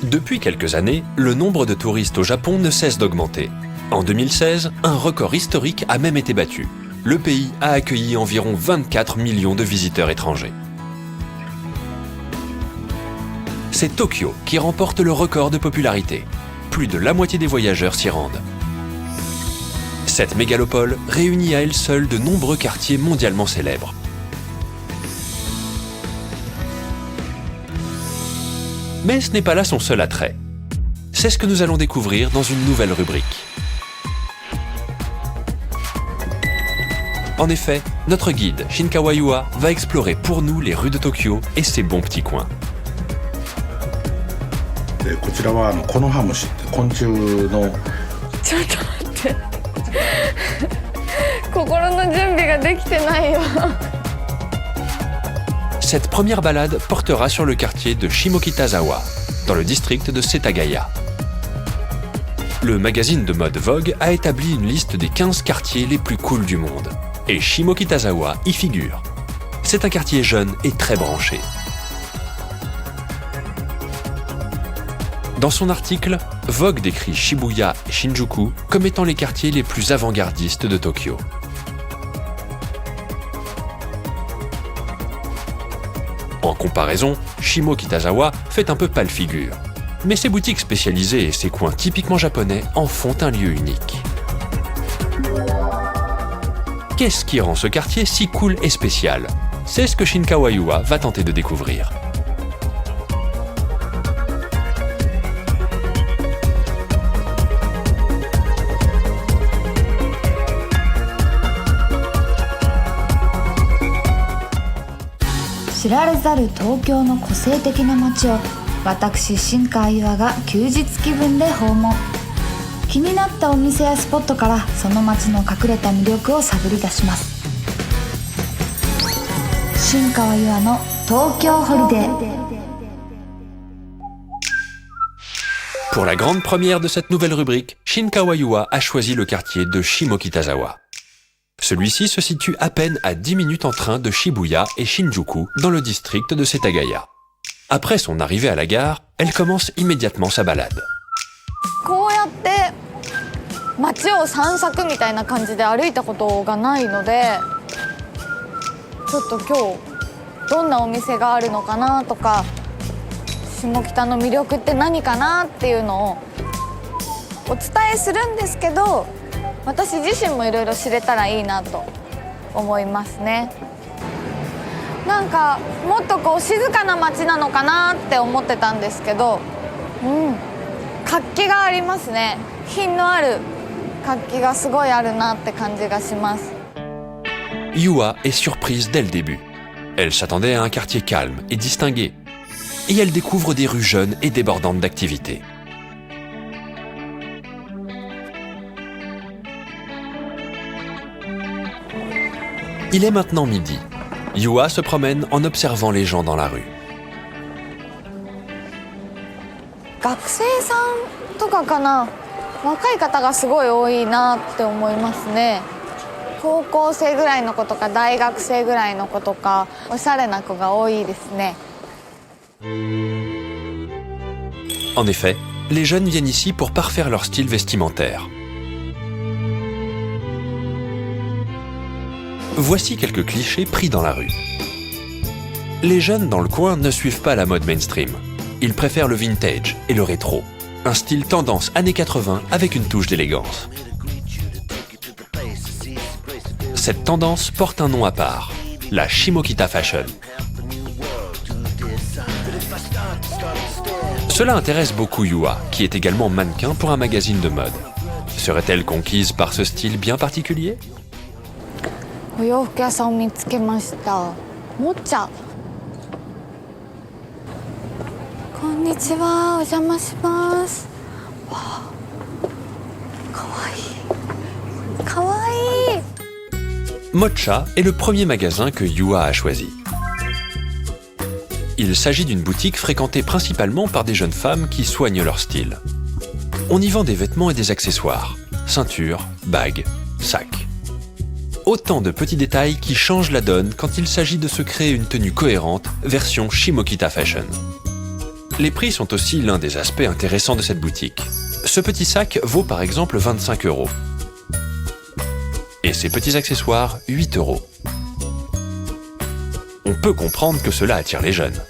Depuis quelques années, le nombre de touristes au Japon ne cesse d'augmenter. En 2016, un record historique a même été battu. Le pays a accueilli environ 24 millions de visiteurs étrangers. C'est Tokyo qui remporte le record de popularité. Plus de la moitié des voyageurs s'y rendent. Cette mégalopole réunit à elle seule de nombreux quartiers mondialement célèbres. Mais ce n'est pas là son seul attrait. C'est ce que nous allons découvrir dans une nouvelle rubrique. En effet, notre guide Shinkawa Yua va explorer pour nous les rues de Tokyo et ses bons petits coins. こちらはコノハムシって昆虫のちょっと待って心の準備ができてないよ Cette première balade portera sur le quartier de Shimokitazawa, dans le district de Setagaya. Le magazine de mode Vogue a établi une liste des 15 quartiers les plus cool du monde. Et Shimokitazawa y figure. C'est un quartier jeune et très branché. Dans son article, Vogue décrit Shibuya et Shinjuku comme étant les quartiers les plus avant-gardistes de Tokyo. En comparaison, Shimokitazawa fait un peu pâle figure. Mais ses boutiques spécialisées et ses coins typiquement japonais en font un lieu unique. Qu'est-ce qui rend ce quartier si cool et spécial? C'est ce que Shinkawa Yua va tenter de découvrir. «知られざる東京の個性的な街を私新川優愛が休日気分で訪問」「気になったお店やスポットからその街の隠れた魅力を探り出します」「新川優愛の東京ホリデー」 Pour la grande première de cette nouvelle rubrique, Shinkawa Yua a choisi le quartier de Shimokitazawa. Celui-ci se situe à peine à 10 minutes en train de Shibuya et Shinjuku, dans le district de Setagaya. Après son arrivée à la gare, elle commence immédiatement sa balade. こうやって街を散策みたいな感じで歩いたことがないのでちょっと今日どんなお店があるのかなとか下北の魅力って何かなっていうのをお伝えするんですけど私自身もいろいろ知れたらいいなと思いますね。なんかもっとこう静かな街なのかなって思ってたんですけど、活気がありますね。品のある活気がすごいあるなって感じがします。Yua est surprise dès le début. Elle s'attendait à un quartier calme et distingué. Et elle découvre des rues jeunes et débordantes d'activités. Il est maintenant midi. Yua se promène en observant les gens dans la rue. 学生さんとかかな、若い方がすごい多いなって思いますね。高校生ぐらいの子とか大学生ぐらいの子とかおしゃれな子が多いですね。 En effet, les jeunes viennent ici pour parfaire leur style vestimentaire. Voici quelques clichés pris dans la rue. Les jeunes dans le coin ne suivent pas la mode mainstream. Ils préfèrent le vintage et le rétro, un style tendance années 80 avec une touche d'élégance. Cette tendance porte un nom à part, la Shimokita Fashion. Cela intéresse beaucoup Yua, qui est également mannequin pour un magazine de mode. Serait-elle conquise par ce style bien particulier? お洋服屋さんを見つけました。もっちゃ。こんにちは、お邪魔します。わあ、かわいい。かわいい。 Mocha est le premier magasin que Yua a choisi. Il s'agit d'une boutique fréquentée principalement par des jeunes femmes qui soignent leur style. On y vend des vêtements et des accessoires, ceintures, bagues, sacs. Autant de petits détails qui changent la donne quand il s'agit de se créer une tenue cohérente version Shimokita Fashion. Les prix sont aussi l'un des aspects intéressants de cette boutique. Ce petit sac vaut par exemple 25 €. Et ces petits accessoires, 8 €. On peut comprendre que cela attire les jeunes.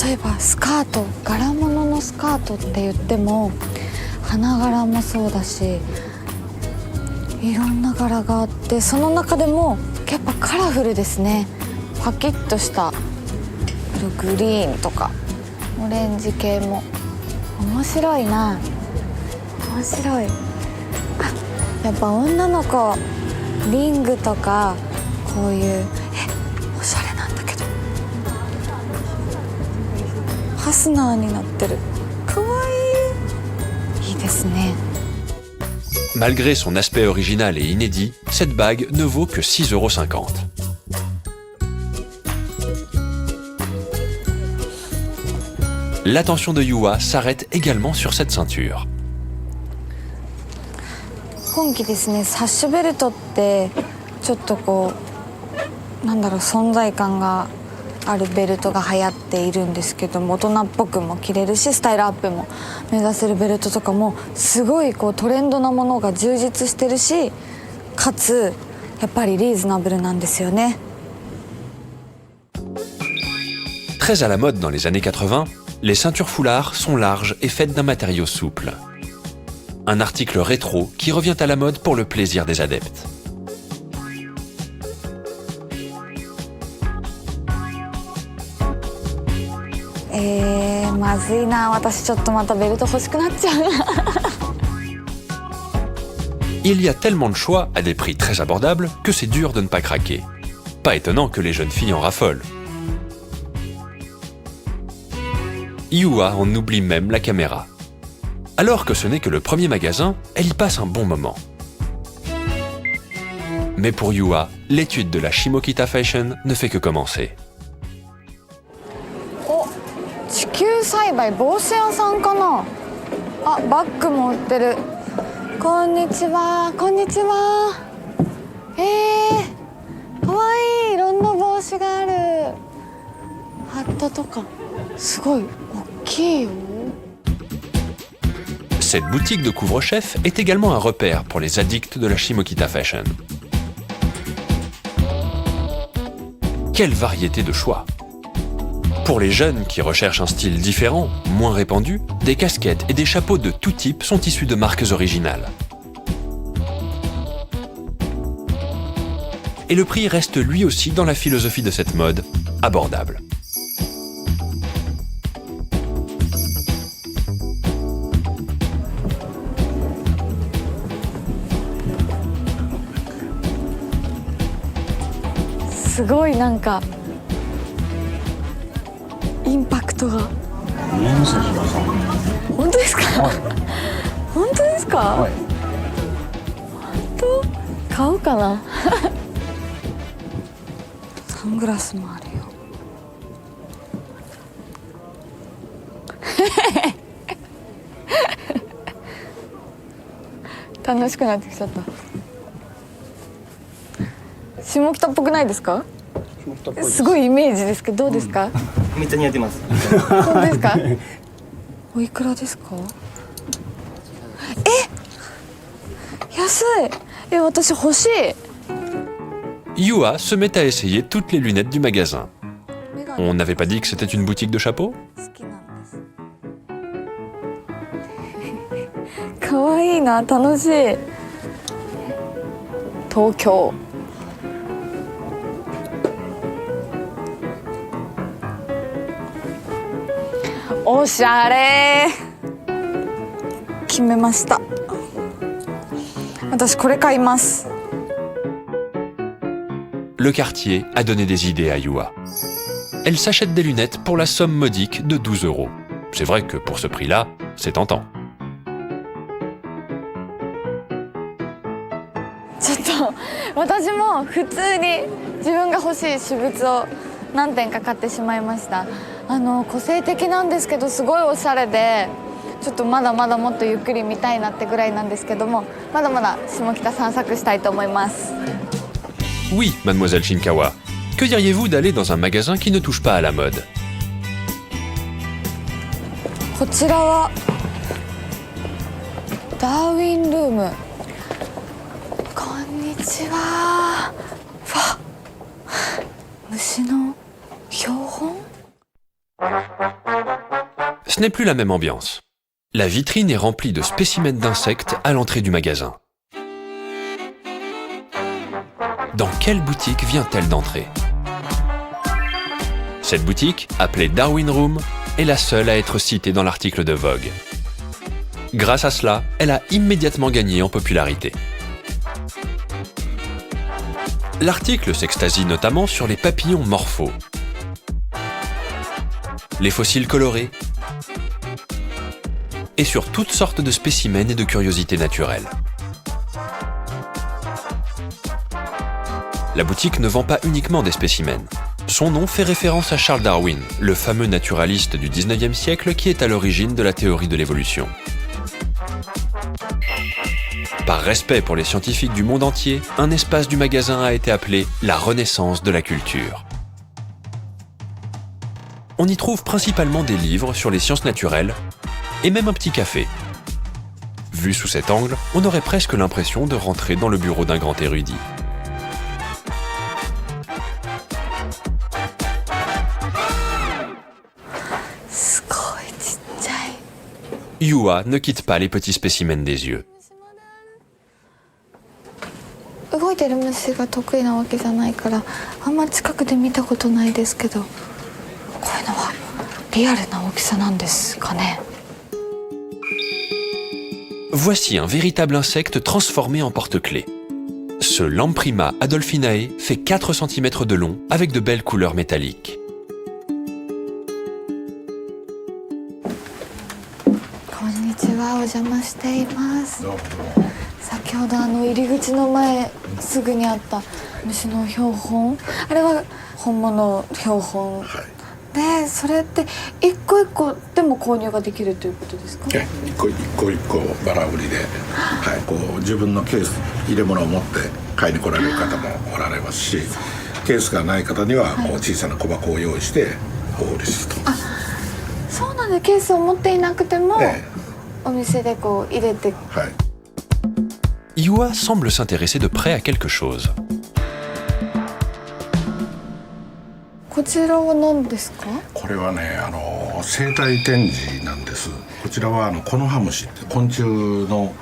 例えばスカート、柄物のスカートって言っても花柄もそうだし、いろんな柄があって、その中でもやっぱカラフルですね。パキッとしたグリーンとかオレンジ系も面白いな。面白い。やっぱ女の子リングとかこういうおしゃれなんだけど、ファスナーになってる。かわいい。いいですね。Malgré son aspect original et inédit, cette bague ne vaut que 6,50 €. L'attention de Yua s'arrête également sur cette ceinture. 今季ですね、サッシュベルトってちょっとこうなんだろう、存在感があるベルトが流行っているんですけども、大人っぽくも着れるしスタイルアップも目指せるベルトとかもすごいこうトレンドなものが充実してるし、かつやっぱりリーズナブルなんですよね。 Très à la mode dans les années 80, les ceintures foulards sont larges et faites d'un matériau souple. Un article rétro qui revient à la mode pour le plaisir des adeptes. Eh, まずいな。私ちょっとまたベルト欲しくなっちゃうな。Il y a tellement de choix à des prix très abordables que c'est dur de ne pas craquer. Pas étonnant que les jeunes filles en raffolent. Yua en oublie même la caméra. Alors que ce n'est que le premier magasin, elle y passe un bon moment. Mais pour Yua, l'étude de la Shimokita Fashion ne fait que commencer. お、地球栽培帽子屋さんかな。あ、バッグも売ってる。こんにちは。こんにちは。かわいい。いろんな帽子がある。ハットとかすごい大きいよ。 Cette boutique de couvre-chef est également un repère pour les addicts de la Shimokita Fashion. Quelle variété de choix! Pour les jeunes qui recherchent un style différent, moins répandu, des casquettes et des chapeaux de tout type sont issus de marques originales. Et le prix reste lui aussi dans la philosophie de cette mode, abordable.すごいなんかインパクトが。見えますね、平さん。本当ですか？本当ですか？はい。本当？買おうかな。サングラスもあるよ。楽しくなってきちゃった。下北っぽくないですか？すごいイメージですけどどうですか？めっちゃ似合ってます。本当ですか？おいくらですか？安い。私欲しい。 Yua se met à essayer toutes les lunettes du magasin. On n'avait pas dit que c'était une boutique de chapeaux? 好きなんです。かわいいな、楽しい。東京。おしゃれ。決めました。私これ買います。 Le quartier a donné des idées à Yua. Elle s'achète des lunettes pour la somme modique de 12 €. C'est vrai que pour ce prix-là, c'est tentant. ちょっと私も普通に自分が欲しい私物を何点か買ってしまいました。個性的なんですけどすごいおしゃれで、ちょっとまだまだもっとゆっくり見たいなってぐらいなんですけども、まだまだ下北散策したいと思います。 Oui, mademoiselle Shinkawa. Que diriez-vous d'aller dans un magasin qui ne touche pas à la mode? こちらはダーウィンルーム。こんにちは。わ、虫の標本。 Ce n'est plus la même ambiance. La vitrine est remplie de spécimens d'insectes à l'entrée du magasin. Dans quelle boutique vient-elle d'entrer? Cette boutique, appelée Darwin Room, est la seule à être citée dans l'article de Vogue. Grâce à cela, elle a immédiatement gagné en popularité. L'article s'extasie notamment sur les papillons morphos, les fossiles colorés et sur toutes sortes de spécimens et de curiosités naturelles. La boutique ne vend pas uniquement des spécimens. Son nom fait référence à Charles Darwin, le fameux naturaliste du 19e siècle qui est à l'origine de la théorie de l'évolution. Par respect pour les scientifiques du monde entier, un espace du magasin a été appelé la Renaissance de la culture. On y trouve principalement des livres sur les sciences naturelles et même un petit café. Vu sous cet angle, on aurait presque l'impression de rentrer dans le bureau d'un grand érudit. Yua ne quitte pas les petits spécimens des yeux. 動いてる虫が得意なわけじゃないからあんま近くで見たことないですけど、こういうのはリアルな大きさなんですかね。 Voici un véritable insecte transformé en porte-clés. Ce Lamprima adolphinae fait 4 cm de long avec de belles couleurs métalliques. こんにちは、お邪魔しています。先ほど入り口の前すぐにあった虫の標本、あれは本物標本、はい、でそれって一個一個でも購入ができるということですか？一個バラ売りで、はい、こう自分のケース入れ物を持って買いに来られる方もおられますし、ケースがない方にはこう小さな小箱を用意してお売りすると。あ、そうなんでケースを持っていなくても、お店でこう入れて。はい。 Yua semble s'intéresser de près à quelque chose. こちらは何ですか？これはね、生態展示なんです。こちらはコノハムシって昆虫の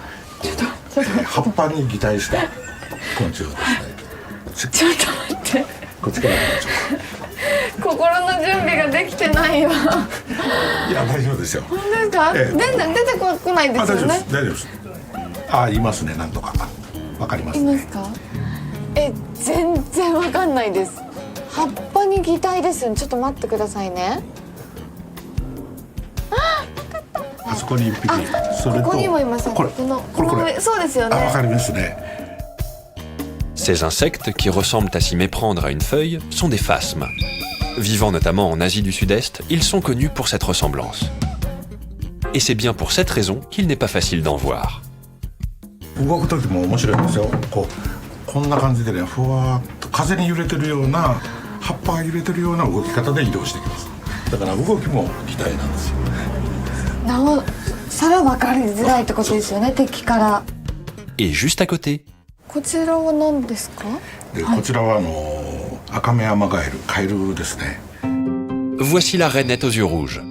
葉っぱに擬態した昆虫ですね。ちょっと待って。こっちから行きましょうか。心の準備ができてないわ。いや大丈夫ですよ。本当ですか？出てこないですよね。大丈夫です。あ、いますね、なんとか。わかりますね。いますか？全然わかんないです。葉っぱに擬態ですよね。ちょっと待ってくださいね。あそこに一匹。それとここにもいます。この上、そうですよね。わかりますね。Ces insectes, qui ressemblent à s'y méprendre à une feuille, sont des phasmes. Vivant notamment en Asie du Sud-Est, ils sont connus pour cette ressemblance. Et c'est bien pour cette raison qu'il n'est pas facile d'en voir. 動く時も面白いんですよ。こんな感じでね、ふわーっと風に揺れてるような、葉っぱが揺れてるような動き方で移動してきます。だから動きも擬態なんですよ。なおさら分かりづらいってことですよね、敵から。 Et juste à côté, こちらは何ですか？で、こちらはアカメヤマガエル、カエルですね。 voici la rainette aux yeux rouges.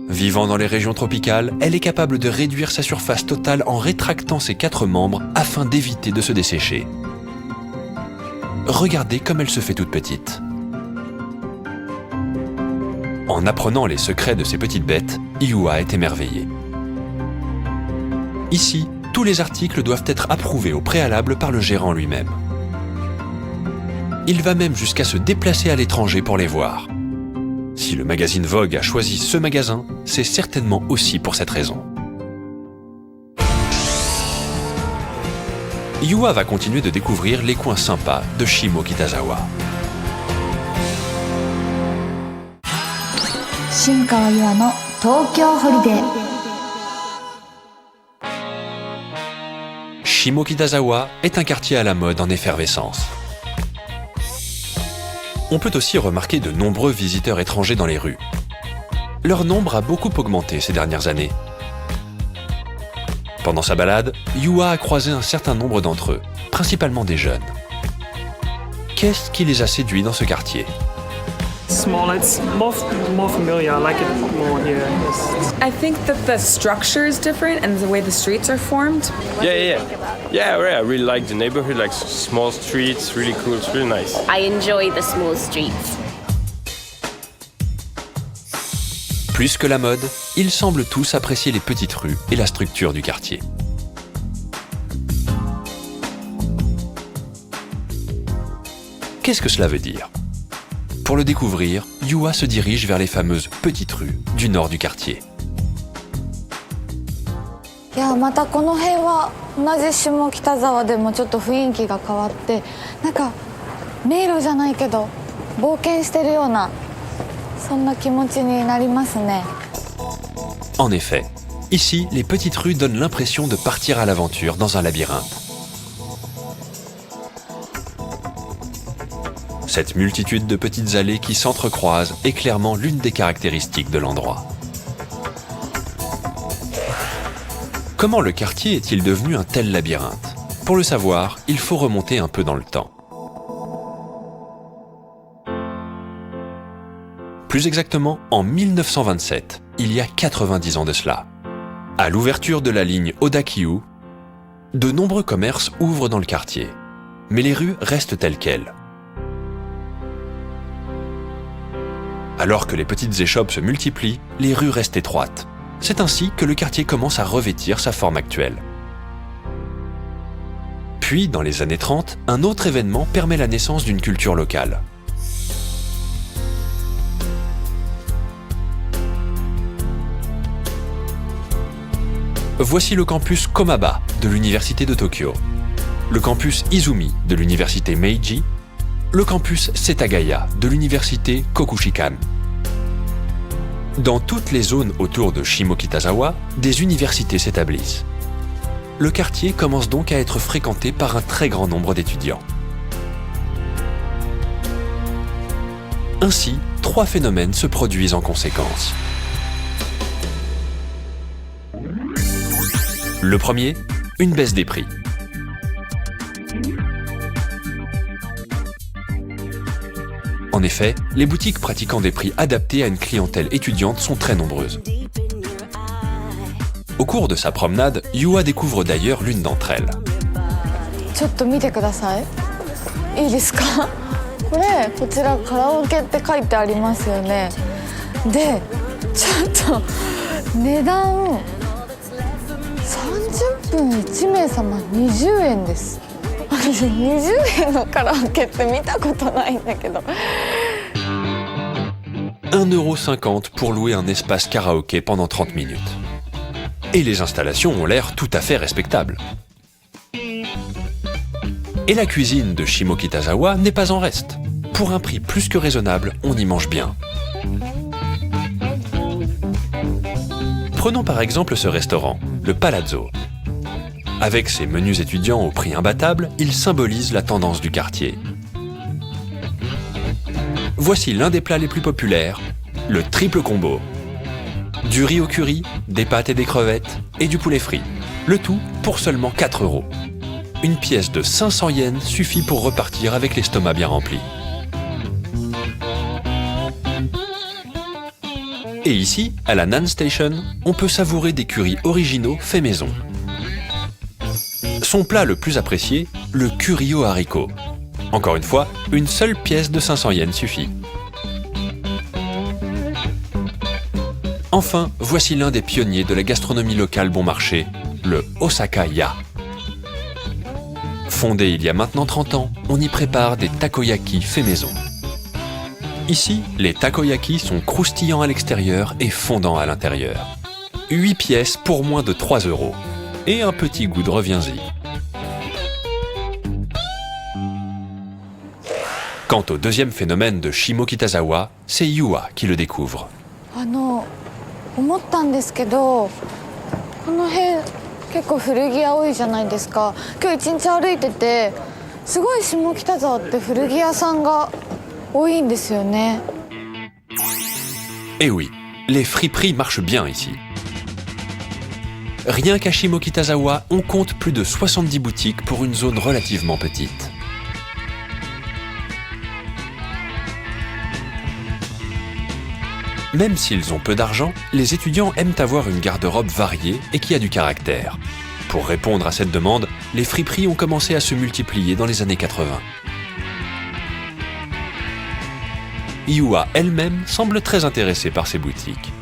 Vivant dans les régions tropicales, elle est capable de réduire sa surface totale en rétractant ses 4 membres afin d'éviter de se dessécher. Regardez comme elle se fait toute petite. En apprenant les secrets de ces petites bêtes, Yua est émerveillé. Ici, tous les articles doivent être approuvés au préalable par le gérant lui-même. Il va même jusqu'à se déplacer à l'étranger pour les voir. Si le magazine Vogue a choisi ce magasin, c'est certainement aussi pour cette raison. Yua va continuer de découvrir les coins sympas de Shimokitazawa. 新川優愛の東京ホリデー。Shimokitazawa est un quartier à la mode en effervescence. On peut aussi remarquer de nombreux visiteurs étrangers dans les rues. Leur nombre a beaucoup augmenté ces dernières années. Pendant sa balade, Yua a croisé un certain nombre d'entre eux, principalement des jeunes. Qu'est-ce qui les a séduits dans ce quartier? Small, it's more familiar. I like it more here. Yes. I think that the structure is different and the way the streets are formed. Yeah. I really like the neighborhood, like small streets, really cool. It's really nice. I enjoy the small streets. Plus que la mode, ils semblent tous apprécier les petites rues et la structure du quartier. Qu'est-ce que cela veut dire? Pour le découvrir, Yua se dirige vers les fameuses petites rues du nord du quartier. いやまたこの辺は同じ下北沢でもちょっと雰囲気が変わってなんか迷路じゃないけど冒険してるようなそんな気持ちになりますね。 En effet, ici, les petites rues donnent l'impression de partir à l'aventure dans un labyrinthe. Cette multitude de petites allées qui s'entrecroisent est clairement l'une des caractéristiques de l'endroit. Comment le quartier est-il devenu un tel labyrinthe? Pour le savoir, il faut remonter un peu dans le temps. Plus exactement, en 1927, il y a 90 ans de cela. À l'ouverture de la ligne Oda-Kyu, de nombreux commerces ouvrent dans le quartier. Mais les rues restent telles quelles. Alors que les petites échoppes se multiplient, les rues restent étroites. C'est ainsi que le quartier commence à revêtir sa forme actuelle. Puis, dans les années 30, un autre événement permet la naissance d'une culture locale. Voici le campus Komaba de l'Université de Tokyo, le campus Izumi de l'Université Meiji, le campus Setagaya de l'Université Kokushikan. Dans toutes les zones autour de Shimokitazawa, des universités s'établissent. Le quartier commence donc à être fréquenté par un très grand nombre d'étudiants. Ainsi, 3 phénomènes se produisent en conséquence. Le premier, une baisse des prix. En effet, les boutiques pratiquant des prix adaptés à une clientèle étudiante sont très nombreuses. Au cours de sa promenade, Yua découvre d'ailleurs l'une d'entre elles. ちょっと見てください。いいですか？これこちらカラオケって書いてありますよね。で、ちょっと値段30分1名様20円です。20円のカラオケって見たことないんだけど。 1,50 € pour louer un espace karaoké pendant 30 minutes. Et les installations ont l'air tout à fait respectables. Et la cuisine de Shimokitazawa n'est pas en reste. Pour un prix plus que raisonnable, on y mange bien. Prenons par exemple ce restaurant, le Palazzo. Avec ses menus étudiants au prix imbattable, il symbolise la tendance du quartier. Voici l'un des plats les plus populaires, le triple combo. Du riz au curry, des pâtes et des crevettes, et du poulet frit. Le tout pour seulement 4 €. Une pièce de 500 yens suffit pour repartir avec l'estomac bien rempli. Et ici, à la Nan Station, on peut savourer des currys originaux faits maison. Son plat le plus apprécié, le curry aux haricots. Encore une fois, une seule pièce de 500 yens suffit. Enfin, voici l'un des pionniers de la gastronomie locale bon marché, le Osaka Ya. Fondé il y a maintenant 30 ans, on y prépare des takoyaki faits maison. Ici, les takoyaki sont croustillants à l'extérieur et fondants à l'intérieur. 8 pièces pour moins de 3 €. Et un petit goût de reviens-y. Quant au deuxième phénomène de Shimokitazawa, c'est Yua qui le découvre. 思ったんですけど、この辺結構古着屋多いじゃないですか。今日一日歩いててすごい下北沢って古着屋さんが多いんですよね。Eh oui, les friperies marchent bien ici. Rien qu'à Shimokitazawa, on compte plus de 70 boutiques pour une zone relativement petite. Même s'ils ont peu d'argent, les étudiants aiment avoir une garde-robe variée et qui a du caractère. Pour répondre à cette demande, les friperies ont commencé à se multiplier dans les années 80. Yua elle-même semble très intéressée par ces boutiques.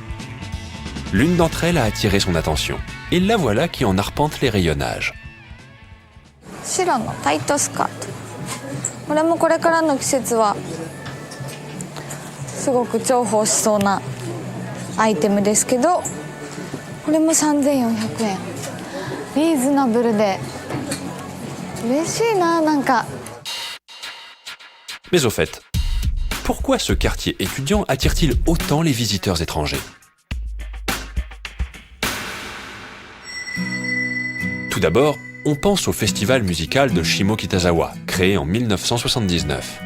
L'une d'entre elles a attiré son attention, et la voilà qui en arpente les rayonnages. 白のタイトスカート。これもこれからの季節はすごく重宝しそうなアイテムですけど、これも3400円。リーズナブルで嬉しいな、なんか。 Mais au fait, pourquoi ce quartier étudiant attire-t-il autant les visiteurs étrangers? Tout d'abord, on pense au festival musical de Shimokitazawa, créé en 1979.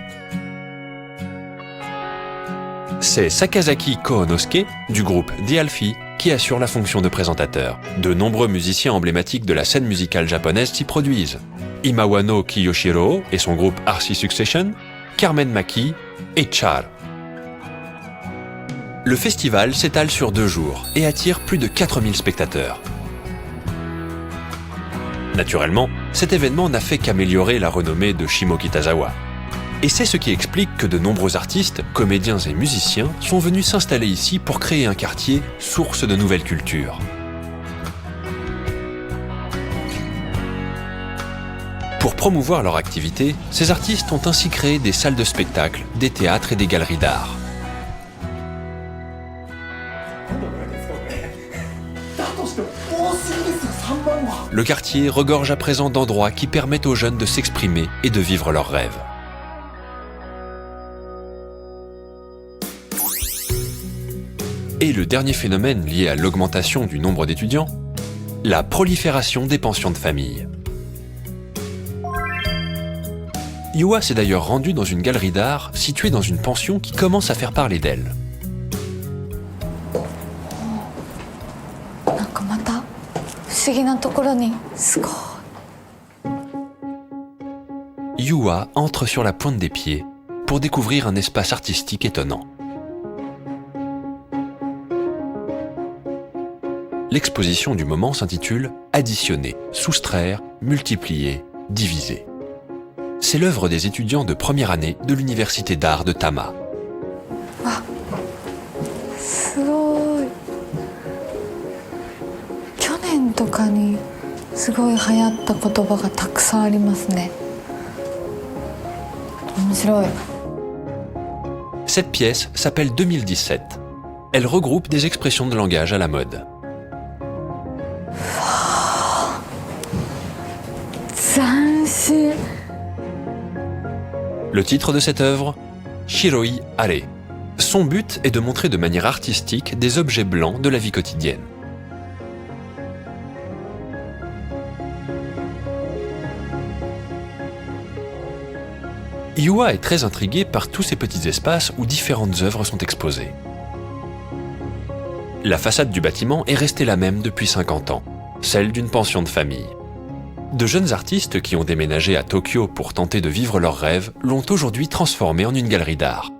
C'est Sakazaki Kohonosuke, du groupe The Alfie, qui assure la fonction de présentateur. De nombreux musiciens emblématiques de la scène musicale japonaise s'y produisent. Imawano Kiyoshiro et son groupe RC Succession, Carmen Maki et Char. Le festival s'étale sur 2 jours et attire plus de 4000 spectateurs. Naturellement, cet événement n'a fait qu'améliorer la renommée de Shimokitazawa. Et c'est ce qui explique que de nombreux artistes, comédiens et musiciens sont venus s'installer ici pour créer un quartier source de nouvelles cultures. Pour promouvoir leur activité, ces artistes ont ainsi créé des salles de spectacle, des théâtres et des galeries d'art. Le quartier regorge à présent d'endroits qui permettent aux jeunes de s'exprimer et de vivre leurs rêves. Et le dernier phénomène lié à l'augmentation du nombre d'étudiants, la prolifération des pensions de famille. Yua s'est d'ailleurs rendue dans une galerie d'art située dans une pension qui commence à faire parler d'elle. なんかまた不思議なところにすごい。 Yua entre sur la pointe des pieds pour découvrir un espace artistique étonnant. L'exposition du moment s'intitule « Additionner, soustraire, multiplier, diviser ». C'est l'œuvre des étudiants de première année de l'université d'art de Tama. すごい。去年とかにすごい流行った言葉がたくさんありますね。面白い。 Cette pièce s'appelle 2017. Elle regroupe des expressions de langage à la mode. 斬新。 Le titre de cette œuvre, Shiroi Are. Son but est de montrer de manière artistique des objets blancs de la vie quotidienne. Yua est très intrigué par tous ces petits espaces où différentes œuvres sont exposées. La façade du bâtiment est restée la même depuis 50 ans, celle d'une pension de famille. De jeunes artistes qui ont déménagé à Tokyo pour tenter de vivre leurs rêves l'ont aujourd'hui transformée en une galerie d'art.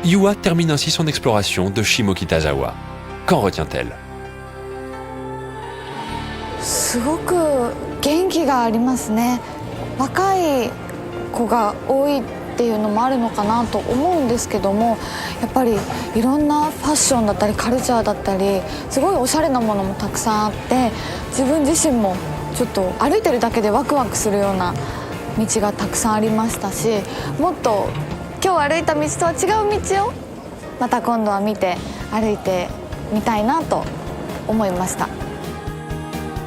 Yua termine ainsi son exploration de Shimokitazawa. Qu'en retient-elle? すごく元気がありますね。若い子が多いっていうのもあるのかなと思うんですけども、やっぱりいろんなファッションだったりカルチャーだったりすごいおしゃれなものもたくさんあって、自分自身もちょっと歩いてるだけでワクワクするような道がたくさんありましたし、もっと今日歩いた道とは違う道をまた今度は見て歩いてみたいなと思いました。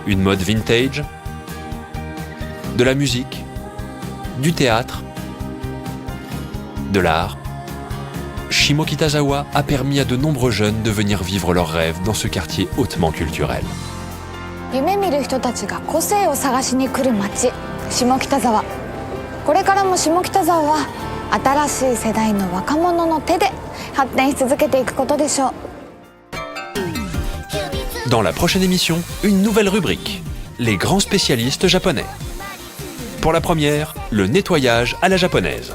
Une mode vintage, de la musique, du théâtre, de l'art. Shimokitazawa a permis à de nombreux jeunes de venir vivre leurs rêves dans ce quartier hautement culturel. 夢見る人たちが個性を探しに来る街下北沢。これからも下北沢は新しい世代の若者の手で発展し続けていくことでしょう。 Dans la prochaine émission, une nouvelle rubrique, les grands spécialistes japonais. Pour la première, le nettoyage à la japonaise.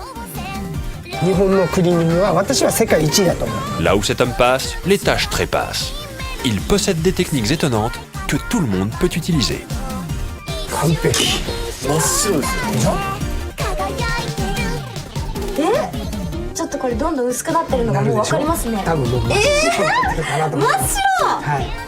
日本のクリーニングは私は世界一位だと思う。 Là où cet homme passe, les tâches trépassent. Il possède des techniques étonnantes que tout le monde peut utiliser. 完璧。真っ白ですよ。でしょ？ちょっとこれどんどん薄くなってるのがもうわかりますね。多分もう真っ白になってるかなと思います。真っ白。はい。